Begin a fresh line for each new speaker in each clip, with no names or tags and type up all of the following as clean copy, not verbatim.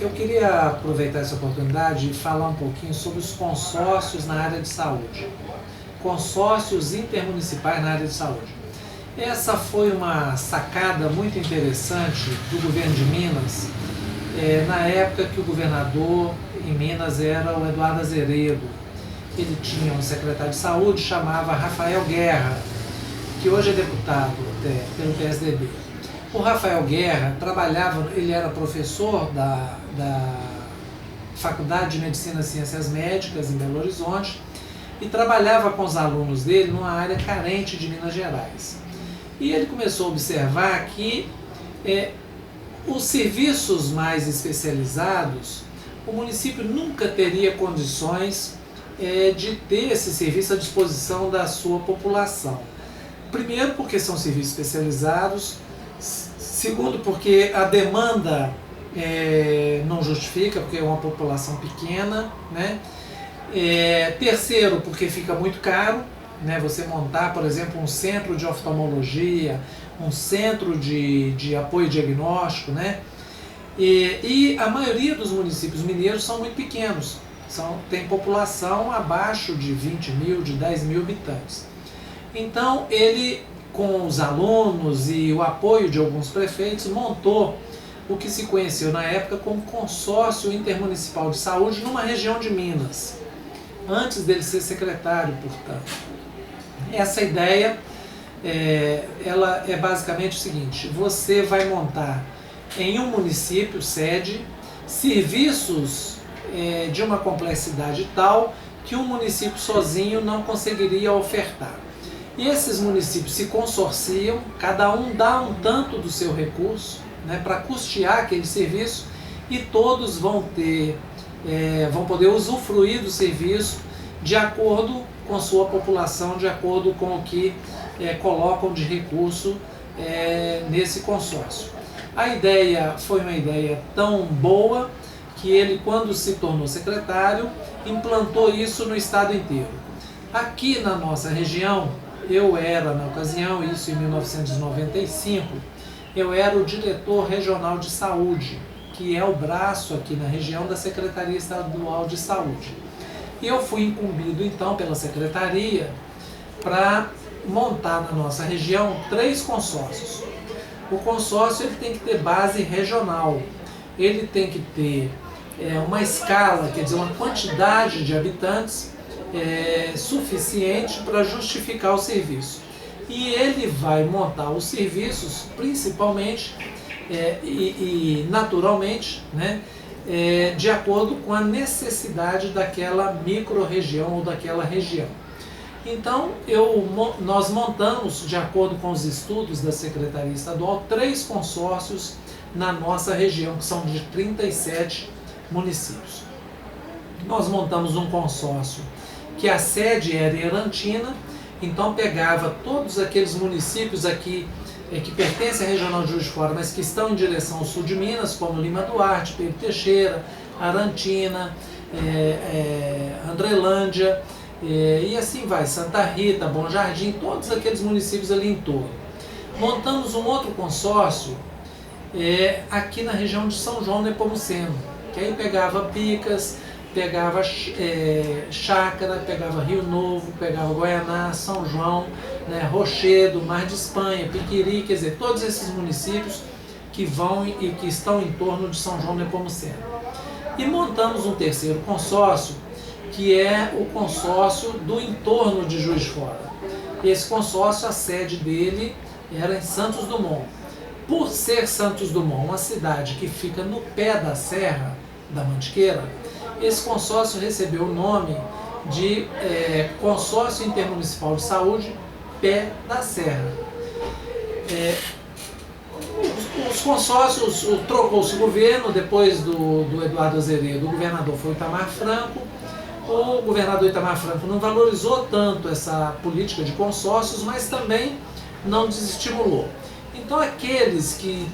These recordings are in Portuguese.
Eu queria aproveitar essa oportunidade e falar um pouquinho sobre os consórcios na área de saúde. Consórcios intermunicipais na área de saúde. Essa foi uma sacada muito interessante do governo de Minas, na época que o governador em Minas era o Eduardo Azeredo. Ele tinha um secretário de saúde, chamava Rafael Guerra, que hoje é deputado pelo PSDB. O Rafael Guerra trabalhava, ele era professor da Faculdade de Medicina e Ciências Médicas em Belo Horizonte e trabalhava com os alunos dele numa área carente de Minas Gerais. E ele começou a observar que os serviços mais especializados, o município nunca teria condições de ter esse serviço à disposição da sua população. Primeiro, porque são serviços especializados. Segundo, porque a demanda não justifica, porque é uma população pequena, né? Terceiro, porque fica muito caro, né? Você montar, por exemplo, um centro de oftalmologia, um centro de apoio diagnóstico, né? E a maioria dos municípios mineiros são muito pequenos, tem população abaixo de 20 mil, de 10 mil habitantes. Então ele, com os alunos e o apoio de alguns prefeitos, montou o que se conheceu na época como Consórcio Intermunicipal de Saúde numa região de Minas, antes dele ser secretário, portanto. Essa ideia ela é basicamente o seguinte: você vai montar em um município sede serviços de uma complexidade tal que um município sozinho não conseguiria ofertar. E esses municípios se consorciam, cada um dá um tanto do seu recurso, né, para custear aquele serviço, e todos vão poder usufruir do serviço de acordo com sua população, de acordo com o que colocam de recurso nesse consórcio. A ideia foi uma ideia tão boa que ele, quando se tornou secretário, implantou isso no estado inteiro. Aqui na nossa região, eu era, na ocasião, isso em 1995, eu era o diretor regional de saúde, que é o braço aqui na região da Secretaria Estadual de Saúde. E eu fui incumbido, então, pela secretaria para montar na nossa região 3 consórcios. O consórcio ele tem que ter base regional, ele tem que ter uma escala, quer dizer, uma quantidade de habitantes suficiente para justificar o serviço. E ele vai montar os serviços principalmente e naturalmente, né, de acordo com a necessidade daquela micro-região ou daquela região. Então, nós montamos, de acordo com os estudos da Secretaria Estadual, 3 consórcios na nossa região, que são de 37 municípios. Nós montamos um consórcio que a sede era em Erantina, então pegava todos aqueles municípios aqui que pertencem à regional de Juiz de Fora, mas que estão em direção ao sul de Minas, como Lima Duarte, Pedro Teixeira, Arantina, Andrelândia, e assim vai, Santa Rita, Bom Jardim, todos aqueles municípios ali em torno. Montamos um outro consórcio aqui na região de São João Nepomuceno, que aí pegava Picas, pegava Chácara, pegava Rio Novo, pegava Guaianá, São João, né, Rochedo, Mar de Espanha, Piquiri, quer dizer, todos esses municípios que vão e que estão em torno de São João Nepomuceno. E montamos um terceiro consórcio, que é o consórcio do entorno de Juiz de Fora. Esse consórcio, a sede dele era em Santos Dumont. Por ser Santos Dumont uma cidade que fica no pé da Serra da Mantiqueira, esse consórcio recebeu o nome de Consórcio Intermunicipal de Saúde Pé da Serra. Os consórcios, trocou-se o governo, depois do Eduardo Azeredo, o governador foi o Itamar Franco. O governador Itamar Franco não valorizou tanto essa política de consórcios, mas também não desestimulou. Então aqueles que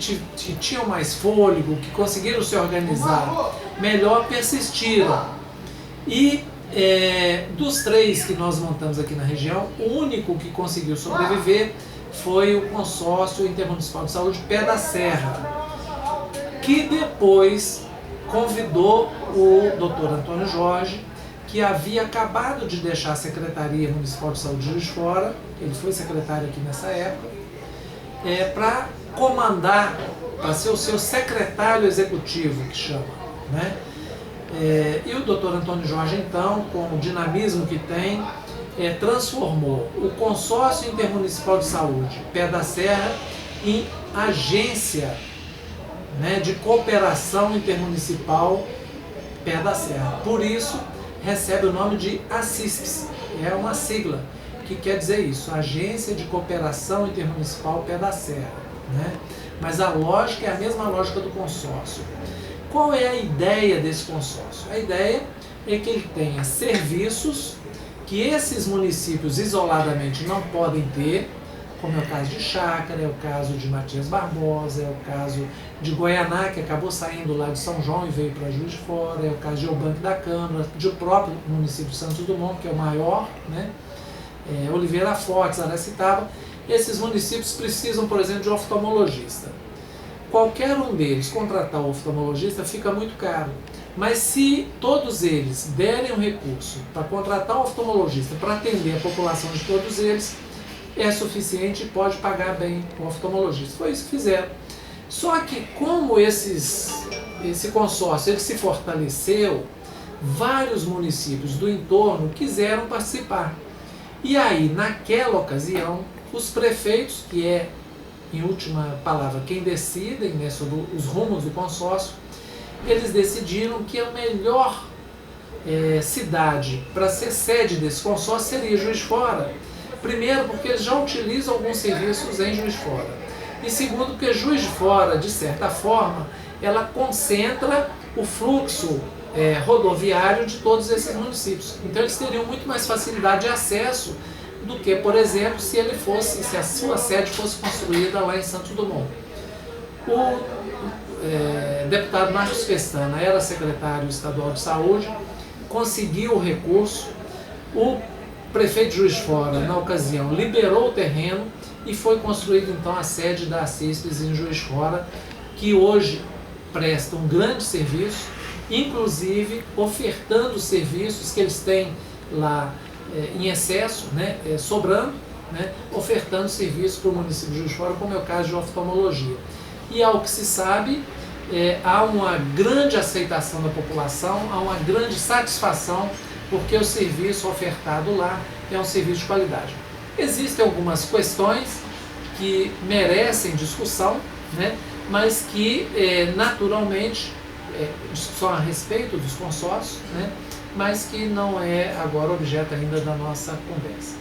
tinham mais fôlego, que conseguiram se organizar melhor, persistiram. E dos 3 que nós montamos aqui na região, o único que conseguiu sobreviver foi o Consórcio Intermunicipal de Saúde Pé da Serra, que depois, convidou o Dr. Antônio Jorge, que havia acabado de deixar a Secretaria Municipal de Saúde de Juiz de Fora, ele foi secretário aqui nessa época, para comandar, para ser o seu secretário executivo, que chama, né? E o Dr. Antônio Jorge, então, com o dinamismo que tem, transformou o Consórcio Intermunicipal de Saúde Pé da Serra em agência, né, de cooperação intermunicipal Pé da Serra. Por isso, recebe o nome de ACISPS, é uma sigla que quer dizer isso, Agência de Cooperação Intermunicipal Pé da Serra, né? Mas a lógica é a mesma lógica do consórcio. Qual é a ideia desse consórcio? A ideia é que ele tenha serviços que esses municípios isoladamente não podem ter, como é o caso de Chácara, é o caso de Matias Barbosa, é o caso de Goianá, que acabou saindo lá de São João e veio para Juiz de Fora, é o caso de Eubanque da Câmara, do próprio município de Santos Dumont, que é o maior, né? Oliveira Fortes, Aracitaba. Esses municípios precisam, por exemplo, de oftalmologista. Qualquer um deles contratar um oftalmologista fica muito caro, mas se todos eles derem um recurso para contratar um oftalmologista para atender a população de todos eles, é suficiente e pode pagar bem o oftalmologista. Foi isso que fizeram. Só que como esse consórcio ele se fortaleceu, vários municípios do entorno quiseram participar. E aí, naquela ocasião, os prefeitos, que é, em última palavra, quem decidem, né, sobre os rumos do consórcio, eles decidiram que a melhor cidade para ser sede desse consórcio seria Juiz de Fora. Primeiro, porque eles já utilizam alguns serviços em Juiz de Fora. E segundo, porque Juiz de Fora, de certa forma, ela concentra o fluxo rodoviário de todos esses municípios. Então eles teriam muito mais facilidade de acesso do que, por exemplo, se a sua sede fosse construída lá em Santos Dumont. O deputado Marcos Pestana era secretário estadual de saúde, conseguiu o recurso, o prefeito de Juiz de Fora, na ocasião, liberou o terreno e foi construída então a sede da ACISPS em Juiz de Fora, que hoje presta um grande serviço, inclusive ofertando serviços que eles têm lá em excesso, né, sobrando, né, ofertando serviços para o município de Juiz de Fora, como é o caso de oftalmologia. E ao que se sabe, há uma grande aceitação da população, há uma grande satisfação, porque o serviço ofertado lá é um serviço de qualidade. Existem algumas questões que merecem discussão, né, mas que naturalmente, discussão a respeito dos consórcios, né, mas que não é agora objeto ainda da nossa conversa.